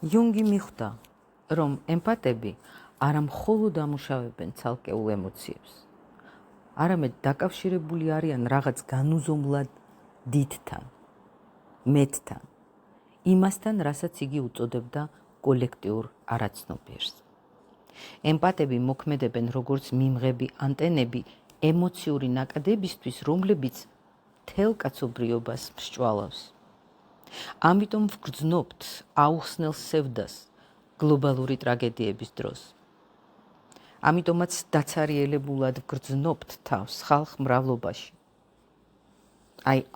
იუნგი მიხვდა, რომ ემპათები არა მხოლოდ ამუშავებენ ცალკეულ ემოციებს, არამედ დაკავშირებული არიან რაღაც განუზომლად დიდთან, მეტთან, იმასთან, რასაც იგი უწოდებდა კოლექტიურ არაცნობიერს. ემპათები მოქმედებენ როგორც მიმღები ანტენები ემოციური ნაკადებისთვის, რომლებიც მთელ კაცობრიობას მსჭვალავს. ამიტომ ვგრძნობთ აუხსნელ სევდას გლობალური ტრაგედიების დროს. ამიტომაც დაცარიელებულად ვგრძნობთ თავს ხალხ მრავლობაში.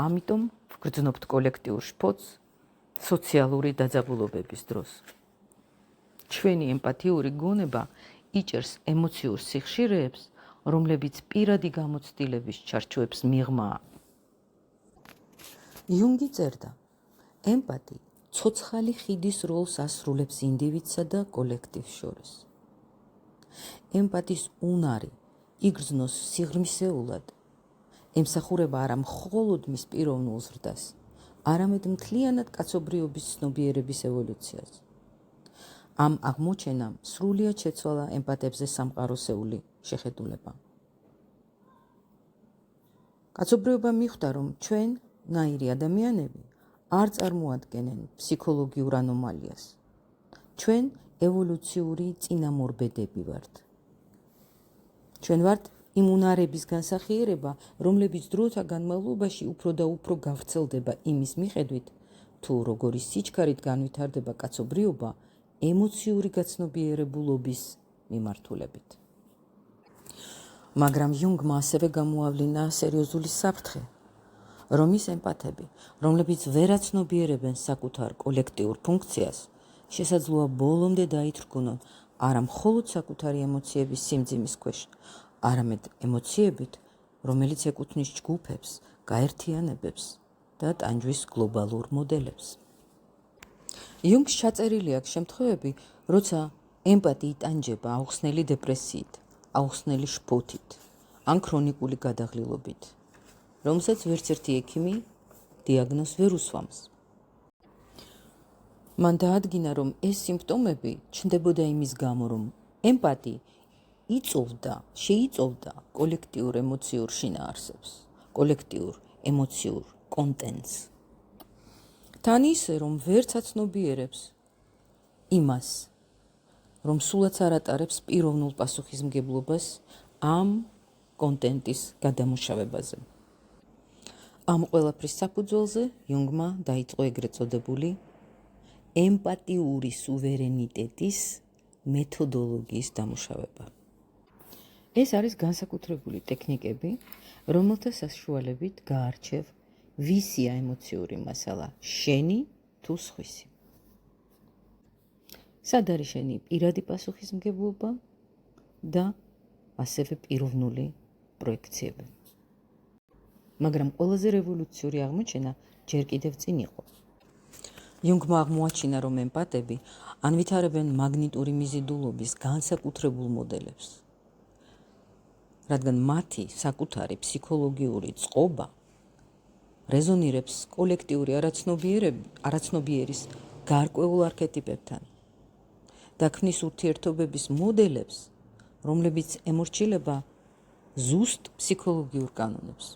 ამიტომ ვგრძნობთ კოლექტიურ შფოთს სოციალური დაძაბულობების დროს. ჩვენი ემპათიური გონება იჭერს ემოციურ სიხშირეებს, რომლებიც პირადი გამოცდილების ჩარჩოებს მიღმაა. იუნგი წერდა, ემპათი ცოცხალი ხიდის როლს ასრულებს ინდივიდსა და კოლექტივს შორის. ემპათის უნარი იგრძნოს სიღრმისეულად, ემსახურება არა მხოლოდ მის პიროვნულ ზრდას, არამედ მთლიანად კაცობრიობის ცნობიერების ევოლუციას. ამ აღმოჩენამ სრულიად შეცვალა ემპათებზე სამყაროსეული შეხედულება. კაცობრიობა მიხვდა, რომ ჩვენ, ნაირი ადამიანები, არ წარმოადგენენ ფსიქოლოგიურ ანომალიას. ჩვენ ევოლუციური წინამორბედები ვართ. ჩვენ ვართ იმ უნარების განსახიერება, რომლებიც დროთა განმავლობაში უფრო და უფრო გავრცელდება იმის მიხედვით, თუ როგორი სიჩქარით განვითარდება კაცობრიობა ემოციური გაცნობიერებულობის მიმართულებით. მაგრამ იუნგმა ასევე გამოავლინა სერიოზული საფრთხე, რომ ის ემპათები, რომლებიც ვერ აცნობიერებენ საკუთარ კოლექტიურ ფუნქციას, შესაძლოა ბოლომდე დაითრგუნონ არა მხოლოდ საკუთარი ემოციების სიმძიმის ქვეშ, არამედ ემოციებით, რომელიც ეკუთვნის ჯგუფებს, გაერთიანებებს და ტანჯვის გლობალურ მოდელებს. იუნგს ჩაწერილი აქვს შემთხვევები, როცა ემპათი იტანჯება აუხსნელი დეპრესიით, აუხსნელი შფოთით ან ქრონიკული გადაღლილობით, რომელსაც ვერც ერთი ექიმი დიაგნოზს ვერ უსვამს. მან დაადგინა, რომ ეს სიმპტომები ჩნდებოდა იმის გამო, რომ ემპათი შეიწოვდა კოლექტიურ ემოციურ შინაარსებს, კოლექტიურ ემოციურ კონტენტს. თან ისე, რომ ვერც აცნობიერებს იმას, რომ სულაც არ ატარებს პიროვნულ პასუხისმგებლობას ამ კონტენტის გადამუშავებაზე. ამ ყველაფრის საფუძველზე იუნგმა დაიწყო ეგრეთ წოდებული ემპათიური სუვერენიტეტის მეთოდოლოგიის დამუშავება. ეს არის განსაკუთრებული ტექნიკები, რომელთა საშუალებით გაარჩევ ვისია ემოციური მასალა, შენი თუ სხვისი. სად არის შენი პირადი პასუხისმგებლობა და ასევე პიროვნული პროექციები. მაგრამ ყველაზე რევოლუციური აღმოჩენა ჯერ კიდევ წინ იყო. იუნგმა აღმოაჩინა, რომ ემპათები ანვითარებენ მაგნიტური მიზიდულობის განსაკუთრებულ მოდელებს, რადგან მათი საკუთარი ფსიქოლოგიური წყობა რეზონირებს კოლექტიური არაცნობიერის გარკვეულ არქეტიპებთან და ქმნის ურთიერთობების მოდელებს, რომლებიც ემორჩილება ზუსტ ფსიქოლოგიურ კანონებს.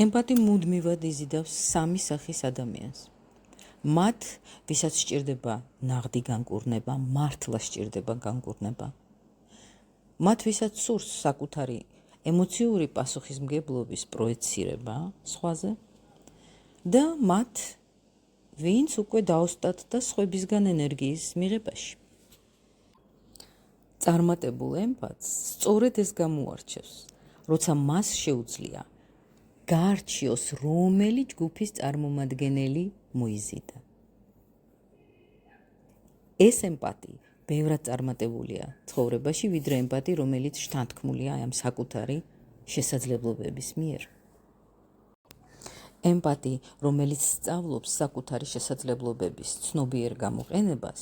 ემპათი მუდმივად იზიდავს სამი სახის ადამიანს. მათ, ვისაც სჭირდება ნაღდი განკურნება, მართლა სჭირდება განკურნება. მათ, ვისაც სურს საკუთარი ემოციური პასუხისმგებლობის პროექცირება სხვაზე და მათ, ვინც უკვე დაოსტათ და სხვებისგან ენერგიის მიღებაში. წარმატებულ ემპათს სწორედ ეს გამოარჩევს, როცა მას შეუძლია გაარჩიოს რომელი ჯგუფის წარმომადგენელი მოიზიდა. ეს ემპათი ბევრად წარმატებულია ცხოვრებაში, ვიდრე ემპათი, რომელიც შთანთქმულია ამ საკუთარი შესაძლებლობების მიერ. ემპათი, რომელიც სწავლობს საკუთარი შესაძლებლობების ცნობიერ გამოყენებას,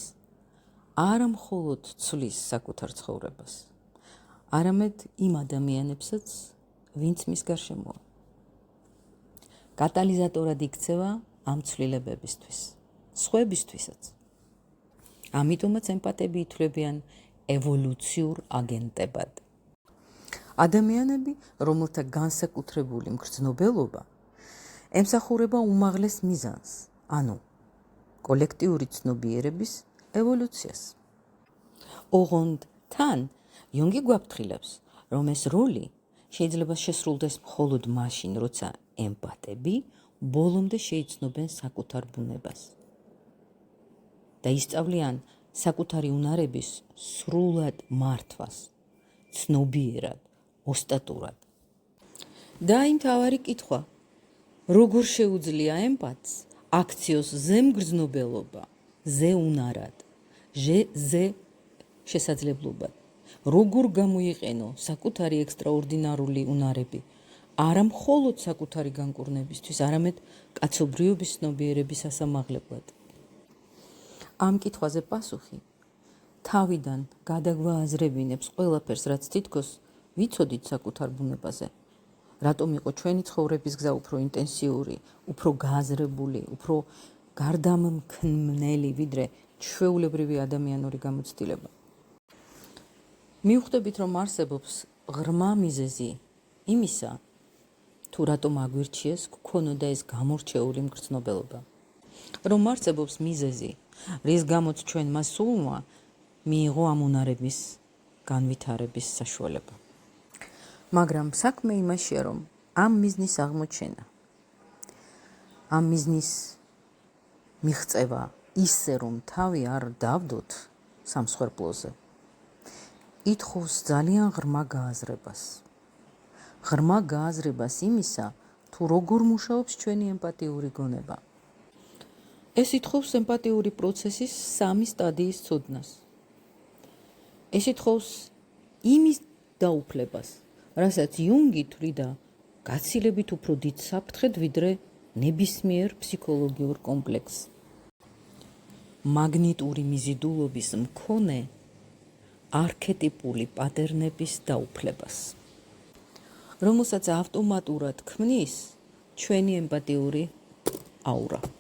არა მხოლოდ ცვლის საკუთარ ცხოვრებას, არამედ იმ ადამიანებსაც, ვინც მის გარშემოა. კატალიზატორად იქცევა ამ ცვლილებებისთვის, სხვებისთვისაც. ამიტომაც ემპათები ითვლებიან ევოლუციურ აგენტებად. ადამიანები, რომელთა განსაკუთრებული მგრძნობელობა ემსახურება უმაღლეს მიზანს, ანუ კოლექტიური ცნობიერების ევოლუციას. ოღონდ თან იუნგი გვაფრთხილებს, რომ ეს როლი შეიძლება შესრულდეს მხოლოდ მაშინ, როცა ემპათები ბოლომდე შეიცნობენ საკუთარ ბუნებას და ისწავლიან საკუთარი უნარების სრულად მართვას, ცნობიერად, ოსტატურად. და იმ თავარი კითხვა, როგორ შეუძლია ემპათს აქციოს ზემგრძნობელობა, ზეუნარად, ზე შესაძლებლობად, როგორ გამოიყენო საკუთარი ექსტრაორდინარული უნარები, არა მხოლოდ საკუთარი განკურნებისთვის, არამედ კაცობრიობის ცნობიერების ასამაღლებლად. ამ კითხვაზე პასუხი თავიდან გადაგვააზრებინებს ყველაფერს, რაც თითქოს ვიცოდით საკუთარ ბუნებაზე. რატომ იყო ჩვენი ცხოვრების გზა უფრო ინტენსიური, უფრო გააზრებული, უფრო გარდამქმნელი, ვიდრე ჩვეულებრივი ადამიანური გამოცდილება. მივხვდებით, რომ არსებობს ღრმა მიზეზი იმისა, თუ რატომ აგვირჩიეს გქონოდა ეს გამორჩეული მგრძნობელობა. რომ არსებობს მიზეზი, რის გამოც ჩვენმა სულმა მიიღო ამ უნარების განვითარების საშუალება. მაგრამ საქმე იმაშია, რომ ამ მიზნის აღმოჩენა, ამ მიზნის მიღწევა ისე, რომ თავი არ დავდოთ სამსხვერპლოზე, ითხოვს ძალიან ღრმა გააზრებას. ღრმა გააზრებას იმისა, თუ როგორ მუშაობს ჩვენი ემპათიური გონება. ეს ითხოვს ემპათიური პროცესის 3 სტადიის ცოდნას. ეს ითხოვს იმის დაუფლებას, რასაც იუნგი თვლიდა გაცილებით უფრო დიდ საფრთხედ, ვიდრე ნებისმიერ ფსიქოლოგიურ კომპლექსს. მაგნიტური მიზიდულობის მქონე არქეტიპული პატერნების დაუფლებას, რომელსაც ავტომატურად ქმნის ჩვენი ემპათიური აურა.